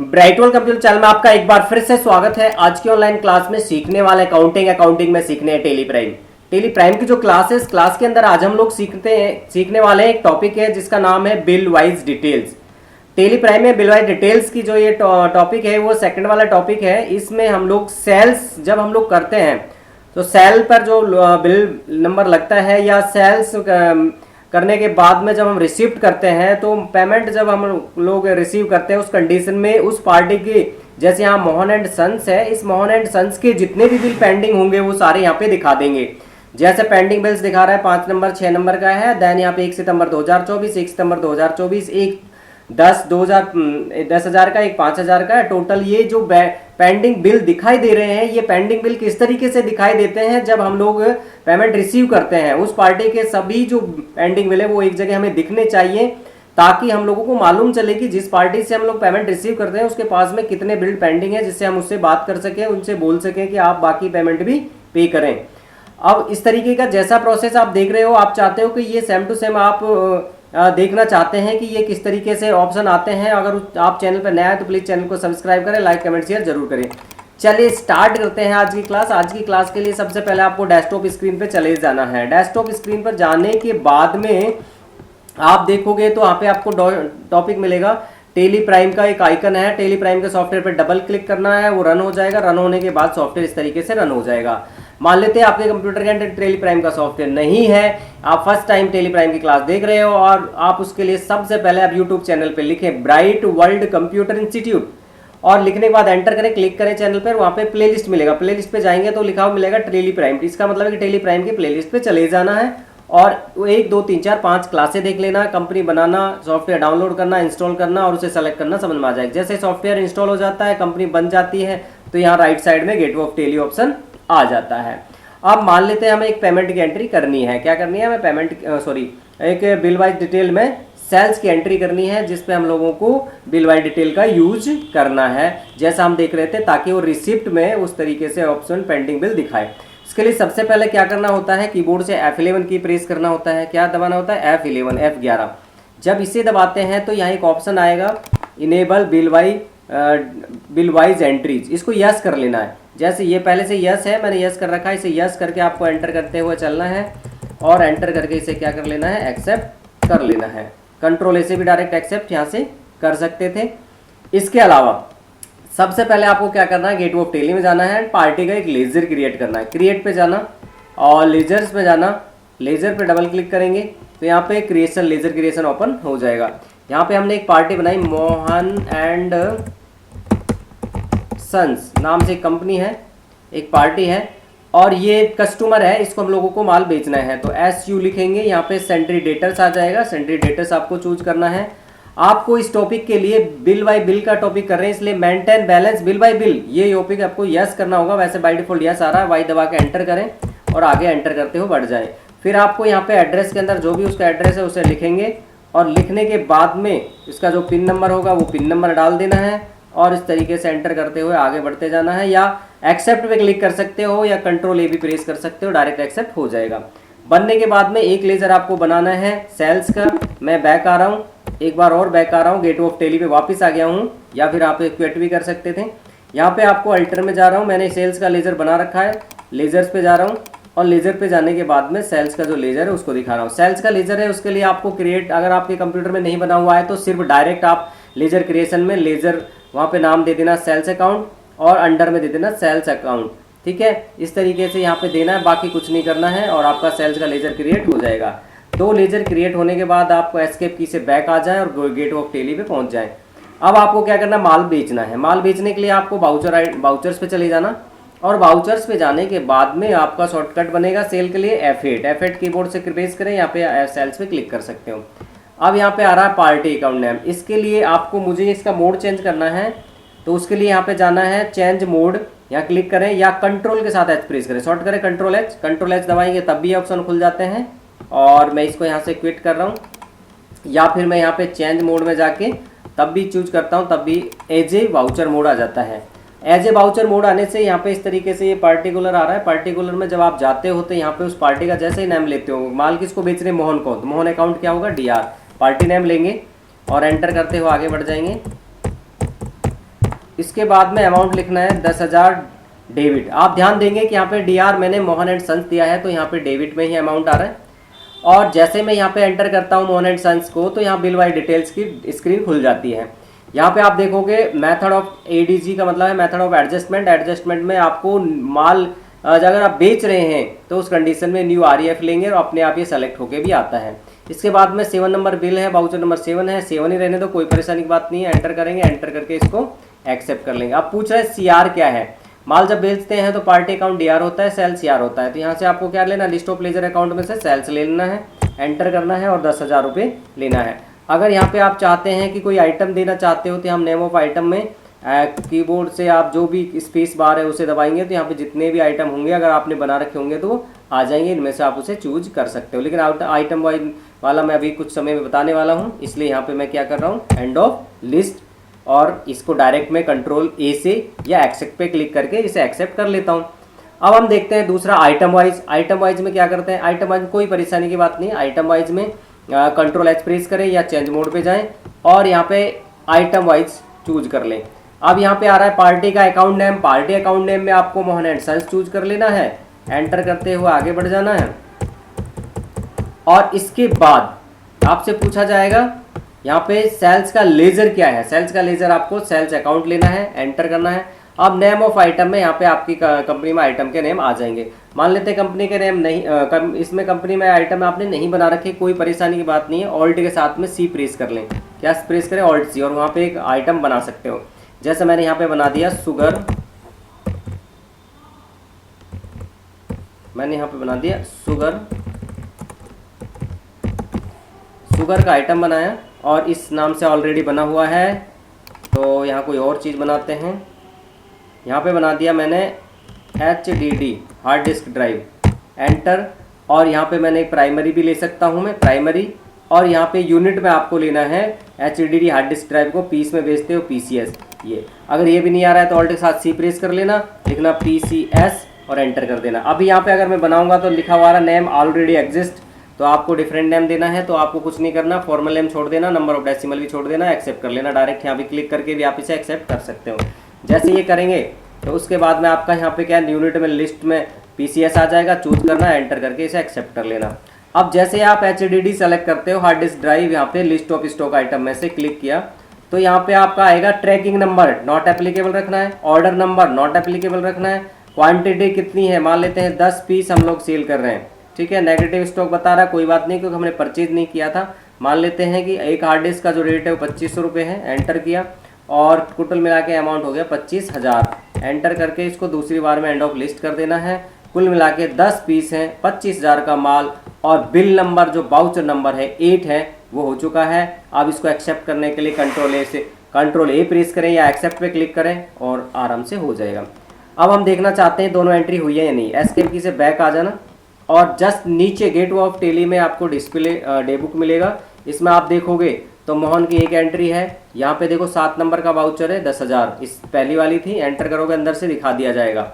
ब्राइटवल computer channel में आपका एक बार फिर से स्वागत है। आज की ऑनलाइन क्लास में सीखने वाले अकाउंटिंग में सीखने हैं टेली प्राइम की जो क्लास है, इस क्लास के अंदर आज हम लोग सीखने वाले हैं। एक टॉपिक है जिसका नाम है bill wise details. Tally Prime में बिल वाइज डिटेल्स की जो ये टॉपिक है वो सेकंड वाला टॉपिक है। इसमें हम लोग सेल्स जब हम लोग करते हैं तो सेल पर जो बिल नंबर लगता है या सेल्स करने के बाद में जब हम रिसीव करते हैं तो पेमेंट जब हम लोग रिसीव करते हैं उस कंडीशन में उस पार्टी की, जैसे यहाँ मोहन एंड सन्स है, इस मोहन एंड सन्स के जितने भी बिल पेंडिंग होंगे वो सारे यहाँ पे दिखा देंगे। जैसे पेंडिंग बिल्स दिखा रहा है 5 नंबर 6 नंबर का है। देन यहाँ पे 1 सितंबर 2024, 1 सितंबर 2024, एक 10,000 का, एक 5,000 का है। टोटल ये जो पेंडिंग बिल दिखाई दे रहे हैं, ये पेंडिंग बिल किस तरीके से दिखाई देते हैं जब हम लोग पेमेंट रिसीव करते हैं। उस पार्टी के सभी जो पेंडिंग बिल है वो एक जगह हमें दिखने चाहिए ताकि हम लोगों को मालूम चले कि जिस पार्टी से हम लोग पेमेंट रिसीव करते हैं उसके पास में कितने बिल पेंडिंग है, जिससे हम उससे बात कर सकें, उनसे बोल सकें कि आप बाकी पेमेंट भी पे करें। अब इस तरीके का जैसा प्रोसेस आप देख रहे हो, आप चाहते हो कि ये सेम टू सेम आप देखना चाहते हैं कि ये किस तरीके से ऑप्शन आते हैं। अगर आप चैनल पर नया है तो प्लीज़ चैनल को सब्सक्राइब करें, लाइक कमेंट शेयर जरूर करें। चलिए स्टार्ट करते हैं आज की क्लास। आज की क्लास के लिए सबसे पहले आपको डेस्कटॉप स्क्रीन पे चले जाना है। डेस्कटॉप स्क्रीन पर जाने के बाद में आप देखोगे तो वहाँ पे आपको टॉपिक मिलेगा। टेली प्राइम का एक आइकन है, टेली प्राइम के सॉफ्टवेयर पर डबल क्लिक करना है, वो रन हो जाएगा। रन होने के बाद सॉफ्टवेयर इस तरीके से रन हो जाएगा। मान लेते हैं आपके कंप्यूटर के अंदर टेली प्राइम का सॉफ्टवेयर नहीं है, आप फर्स्ट टाइम टेली प्राइम की क्लास देख रहे हो, और आप उसके लिए सबसे पहले आप यूट्यूब चैनल पे लिखें ब्राइट वर्ल्ड कंप्यूटर इंस्टीट्यूट, और लिखने के बाद एंटर करें, क्लिक करें चैनल पर। वहाँ पे प्लेलिस्ट मिलेगा, प्लेलिस्ट पे जाएंगे तो लिखा हुआ मिलेगा टेली प्राइम। इसका मतलब है कि टेली प्राइम की प्लेलिस्ट पे चले जाना है और 1 2 3 4 5 क्लासें देख लेना। कंपनी बनाना, सॉफ्टवेयर डाउनलोड करना, इंस्टॉल करना और उसे सेलेक्ट करना समझ में आ जाएगा। जैसे सॉफ्टवेयर इंस्टॉल हो जाता है, कंपनी बन जाती है, तो यहाँ राइट साइड में गेटवे ऑफ टेली ऑप्शन आ जाता है। अब मान लेते हैं हमें एक पेमेंट की एंट्री करनी है। क्या करनी है हमें? एक बिल वाइज डिटेल में सेल्स की एंट्री करनी है, जिसपे हम लोगों को बिल वाइज डिटेल का यूज करना है, जैसा हम देख रहे थे, ताकि वो रिसिप्ट में उस तरीके से ऑप्शन पेंडिंग बिल दिखाए। इसके लिए सबसे पहले क्या करना होता है, कीबोर्ड से F11 की प्रेस करना होता है। क्या दबाना होता है? F11। जब इसे दबाते हैं तो यहाँ एक ऑप्शन आएगा इनेबल बिल वाइज एंट्रीज, इसको यस कर लेना है। जैसे ये पहले से यस है, मैंने यस कर रखा है, इसे यस करके आपको एंटर करते हुए चलना है और एंटर करके इसे क्या कर लेना है? एक्सेप्ट कर लेना है। कंट्रोल ए से भी डायरेक्ट एक्सेप्ट यहाँ से कर सकते थे। इसके अलावा सबसे पहले आपको क्या करना है, गेटवे ऑफ टेली में जाना है, पार्टी का एक लेजर क्रिएट करना है। क्रिएट पे जाना और लेजर्स पे जाना, लेजर पे डबल क्लिक करेंगे तो यहाँ पे लेजर क्रिएशन ओपन हो जाएगा। यहाँ पे हमने एक पार्टी बनाई, मोहन एंड सन्स नाम से एक कंपनी है, एक पार्टी है और ये कस्टमर है, इसको हम लोगों को माल बेचना है। तो SU लिखेंगे, यहाँ पे सेंट्री डेटर्स आ जाएगा। सेंट्री डेटर्स आपको चूज करना है। आपको इस टॉपिक के लिए बिल बाय बिल का टॉपिक कर रहे हैं, इसलिए maintain balance bill bye bill, ये टॉपिक आपको यस करना होगा। वैसे बाय डिफॉल्ट यस आ रहा है, वाई दबा के एंटर करें और आगे एंटर करते हो बढ़ जाए। फिर आपको यहाँ पे एड्रेस के अंदर जो भी उसका एड्रेस है उसे लिखेंगे और लिखने के बाद में इसका जो पिन नंबर होगा वो पिन नंबर डाल देना है और इस तरीके से एंटर करते हुए आगे बढ़ते जाना है। या एक्सेप्ट पे क्लिक कर सकते हो या कंट्रोल ए भी प्रेस कर सकते हो, डायरेक्ट एक्सेप्ट हो जाएगा। बनने के बाद में एक लेजर आपको बनाना है सेल्स का। मैं बैक आ रहा हूँ, एक बार और बैक आ रहा हूँ, गेटवे ऑफ टेली पे वापस आ गया हूँ, या फिर आप क्विट भी कर सकते थे। यहाँ पे आपको अल्टर में जा रहा हूँ, मैंने सेल्स का लेजर बना रखा है, लेजर्स पे जा रहा हूँ और लेजर पे जाने के बाद में सेल्स का जो लेजर है उसको दिखा रहा हूँ। सेल्स का लेजर है, उसके लिए आपको क्रिएट, अगर आपके कंप्यूटर में नहीं बना हुआ है तो सिर्फ डायरेक्ट आप लेजर क्रिएशन में लेजर वहाँ पे नाम दे देना सेल्स अकाउंट और अंडर में दे देना सेल्स अकाउंट। ठीक है, इस तरीके से यहाँ पे देना है, बाकी कुछ नहीं करना है और आपका सेल्स का लेजर क्रिएट हो जाएगा। 2 लेजर क्रिएट होने के बाद आपको एस्केप की से बैक आ जाए और गेटवे ऑफ टेली पे पहुँच जाए। अब आपको क्या करना, माल बेचना है। माल बेचने के लिए आपको वाउचर्स पे चले जाना और वाउचर्स पे जाने के बाद में आपका शॉर्टकट बनेगा सेल के लिए F8 कीबोर्ड से प्रेस करें, यहाँ पे सेल्स पे क्लिक कर सकते हो। अब यहाँ पे आ रहा है पार्टी अकाउंट नेम, इसके लिए आपको मुझे इसका मोड चेंज करना है, तो उसके लिए यहाँ पे जाना है चेंज मोड, यहाँ क्लिक करें या कंट्रोल के साथ H प्रेस करें, शॉर्ट करें कंट्रोल H दबाएंगे तब भी ऑप्शन खुल जाते हैं। और मैं इसको यहाँ से क्विट कर रहा हूँ, या फिर मैं यहाँ पे चेंज मोड में जाके तब भी चूज करता हूँ, तब भी एज ए वाउचर मोड आ जाता है। एज ए वाउचर मोड आने से यहाँ पे इस तरीके से ये पार्टिकुलर आ रहा है। पार्टिकुलर में जब आप जाते हो तो यहाँ पे उस पार्टी का जैसे ही नाम लेते हो, माल किसको बेच रहे हैं, मोहन को, तो मोहन अकाउंट क्या होगा, DR, पार्टी नेम लेंगे और एंटर करते हुए आगे बढ़ जाएंगे। इसके बाद में अमाउंट लिखना है 10,000 डेबिट। आप ध्यान देंगे कि यहाँ पे DR मैंने मोहन एंड सन्स दिया है तो यहाँ पे डेबिट में ही अमाउंट आ रहा है। और जैसे मैं यहाँ पे एंटर करता हूँ मोहन एंड सन्स को तो यहाँ बिल वाई डिटेल्स की स्क्रीन खुल जाती है। यहाँ पे आप देखोगे मेथड ऑफ ADG का मतलब है मेथड ऑफ एडजस्टमेंट। एडजस्टमेंट में आपको माल अगर आप बेच रहे हैं तो उस कंडीशन में न्यू REF लेंगे और अपने आप ये सेलेक्ट होके भी आता है। इसके बाद में 7 नंबर बिल है, बाउचर नंबर 7 है, 7 ही रहने दो, कोई परेशानी की बात नहीं है। एंटर करेंगे, एंटर करके इसको एक्सेप्ट कर लेंगे। अब पूछ रहे हैं CR क्या है। माल जब बेचते हैं तो पार्टी अकाउंट DR होता है, सेल CR होता है। तो यहाँ से आपको क्या लेना, लिस्ट ऑफ लेजर अकाउंट में से सेल्स ले लेना है, एंटर करना है और 10,000 रुपये लेना है। अगर यहाँ पे आप चाहते हैं कि कोई आइटम देना चाहते हो तो हम नेम ऑफ आइटम में कीबोर्ड से आप जो भी स्पेस बार है उसे दबाएंगे तो यहाँ पे जितने भी आइटम होंगे अगर आपने बना रखे होंगे तो वो आ जाएंगे। इनमें से आप उसे चूज कर सकते हो। लेकिन आइटम वाला मैं अभी कुछ समय में बताने वाला हूँ, इसलिए यहाँ पे मैं क्या कर रहा हूँ, एंड ऑफ लिस्ट, और इसको डायरेक्ट में Ctrl+A से या एक्सेप्ट पे क्लिक करके इसे एक्सेप्ट कर लेता हूँ। अब हम देखते हैं दूसरा आइटम वाइज। आइटम वाइज में क्या करते हैं, आइटम वाइज में कोई परेशानी की बात नहीं। आइटम वाइज में Ctrl+H प्रेस करें या चेंज मोड पे जाएं और यहाँ पे आइटम वाइज चूज कर लें। अब यहाँ पे आ रहा है पार्टी का account name. Party account name में आपको मोहन एंड सन्स चूज कर लेना है, एंटर करते हुए आगे बढ़ जाना है। और इसके बाद आपसे पूछा जाएगा यहाँ पे सेल्स का लेजर क्या है। सेल्स का लेजर आपको सेल्स अकाउंट लेना है, एंटर करना है। अब नेम ऑफ आइटम में यहाँ पे आपकी कंपनी में आइटम के नेम आ जाएंगे। मान लेते हैं कंपनी के नेम नहीं, इसमें कंपनी में आइटम आपने नहीं बना रखे, कोई परेशानी की बात नहीं है। ऑल्ट के साथ में C प्रेस कर लें। क्या प्रेस करें, Alt C, और वहाँ पे एक आइटम बना सकते हो। जैसे मैंने यहाँ पे बना दिया शुगर, मैंने यहाँ पे बना दिया शुगर का आइटम बनाया और इस नाम से ऑलरेडी बना हुआ है। तो यहाँ कोई और चीज़ बनाते हैं। यहाँ पे बना दिया मैंने HDD hard disk drive, enter. और यहाँ पे मैंने प्राइमरी भी ले सकता हूँ मैं, प्राइमरी। और यहाँ पे यूनिट में आपको लेना है HDD हार्ड डिस्क ड्राइव को, पीस में बेचते हो PCS। ये अगर ये भी नहीं आ रहा है तो ऑल्ट के साथ C प्रेस कर लेना, लिखना PCS और एंटर कर देना। अभी यहाँ पे अगर मैं बनाऊंगा तो लिखा हुआ है नेम ऑलरेडी एग्जिस्ट, तो आपको डिफरेंट नेम देना है। तो आपको कुछ नहीं करना, फॉर्मल नेम छोड़ देना, नंबर ऑफ डेसिमल भी छोड़ देना, एक्सेप्ट कर लेना। डायरेक्ट यहाँ भी क्लिक करके भी आप इसे एक्सेप्ट कर सकते हो। जैसे ये करेंगे तो उसके बाद में आपका यहाँ पे क्या यूनिट में लिस्ट में PCS आ जाएगा, चूज करना, एंटर करके इसे एक्सेप्ट कर लेना। अब जैसे आप HDD सेलेक्ट करते हो हार्ड डिस्क ड्राइव, यहाँ पे लिस्ट ऑफ स्टॉक आइटम में से क्लिक किया तो यहाँ पे आपका आएगा ट्रैकिंग नंबर नॉट एप्लीकेबल रखना है, ऑर्डर नंबर नॉट एप्लीकेबल रखना है, क्वांटिटी कितनी है, मान लेते हैं 10 पीस हम लोग सेल कर रहे हैं, ठीक है। नेगेटिव स्टॉक बता रहा है, कोई बात नहीं क्योंकि हमने परचेज नहीं किया था। मान लेते हैं कि एक हार्ड डिस्क का जो रेट है वो 2500 रुपये है, एंटर किया और टोटल मिला के अमाउंट हो गया 25,000। एंटर करके इसको दूसरी बार में एंड ऑफ लिस्ट कर देना है। कुल मिला के 10 पीस हैं, 25,000 का माल, और बिल नंबर जो बाउचर नंबर है 8 है वो हो चुका है। अब इसको एक्सेप्ट करने के लिए Ctrl+A प्रेस करें या एक्सेप्ट पे क्लिक करें और आराम से हो जाएगा। अब हम देखना चाहते हैं दोनों एंट्री हुई है या नहीं। एस्केप की से बैक आ जाना और जस्ट नीचे गेटवे ऑफ टेली में आपको डिस्प्ले डे बुक मिलेगा। इसमें आप देखोगे तो मोहन की एक एंट्री है, यहाँ पे देखो 7 नंबर का वाउचर है 10,000, इस पहली वाली थी। एंटर करोगे अंदर से दिखा दिया जाएगा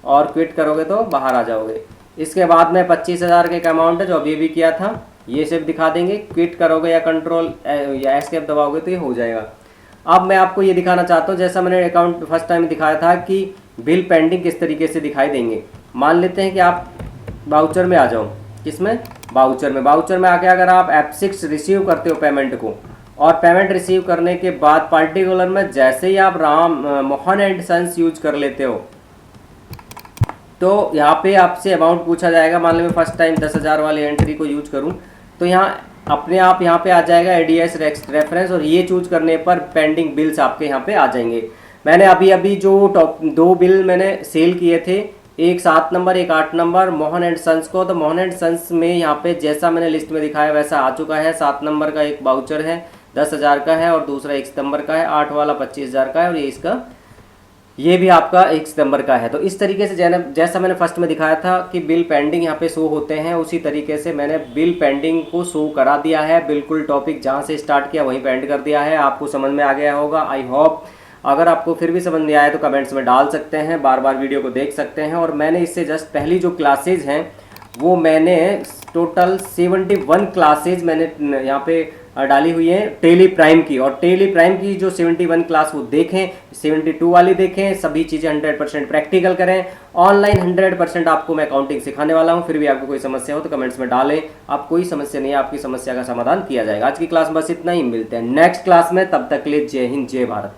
और क्विट करोगे तो बाहर आ जाओगे। इसके बाद में 25,000 का एक अमाउंट है जो अभी भी किया था, ये सिर्फ दिखा देंगे। क्विट करोगे या Ctrl या एस्केप दबाओगे तो ये हो जाएगा। अब मैं आपको ये दिखाना चाहता हूँ, जैसा मैंने अकाउंट फर्स्ट टाइम दिखाया था कि बिल पेंडिंग किस तरीके से दिखाई देंगे। मान लेते हैं कि आप वाउचर में आ जाओ, किसमें, वाउचर में आके अगर आप F6 रिसीव करते हो पेमेंट को, और पेमेंट रिसीव करने के बाद पर्टिकुलर में जैसे ही आप मोहन एंड सन्स यूज कर लेते हो तो यहाँ पे आपसे अमाउंट पूछा जाएगा। मान लो मैं फर्स्ट टाइम 10,000 वाली एंट्री को यूज करूँ तो यहाँ अपने आप यहाँ पे आ जाएगा ADS रेफरेंस, और ये चूज करने पर पेंडिंग बिल्स आपके यहाँ पे आ जाएंगे। मैंने अभी जो टॉप 2 बिल मैंने सेल किए थे, एक 7 नंबर एक 8 नंबर मोहन एंड सन्स को, तो मोहन एंड सन्स में यहाँ पे जैसा मैंने लिस्ट में दिखाया वैसा आ चुका है। 7 नंबर का एक वाउचर है 10,000 का है और दूसरा 1 सितंबर का है, 8 वाला 25,000 का है और ये भी आपका 1 सितंबर का है। तो इस तरीके से जैसा मैंने फर्स्ट में दिखाया था कि बिल पेंडिंग यहाँ पे शो होते हैं, उसी तरीके से मैंने बिल पेंडिंग को शो करा दिया है। बिल्कुल टॉपिक जहाँ से स्टार्ट किया वहीं पे एंड कर दिया है। आपको समझ में आ गया होगा, आई होप। अगर आपको फिर भी समझ नहीं आया तो कमेंट्स में डाल सकते हैं, बार बार वीडियो को देख सकते हैं। और मैंने इससे जस्ट पहली जो क्लासेज हैं वो मैंने टोटल 71 क्लासेज मैंने यहाँ पे डाली हुई है टेली प्राइम की, और टेली प्राइम की जो 71 क्लास वो देखें, 72 वाली देखें, सभी चीज़ें 100% प्रैक्टिकल करें। ऑनलाइन 100% आपको मैं अकाउंटिंग सिखाने वाला हूँ। फिर भी आपको कोई समस्या हो तो कमेंट्स में डालें, आप कोई समस्या नहीं है, आपकी समस्या का समाधान किया जाएगा। आज की क्लास बस इतना ही, मिलते हैं नेक्स्ट क्लास में, तब तक के लिए जय हिंद जय भारत।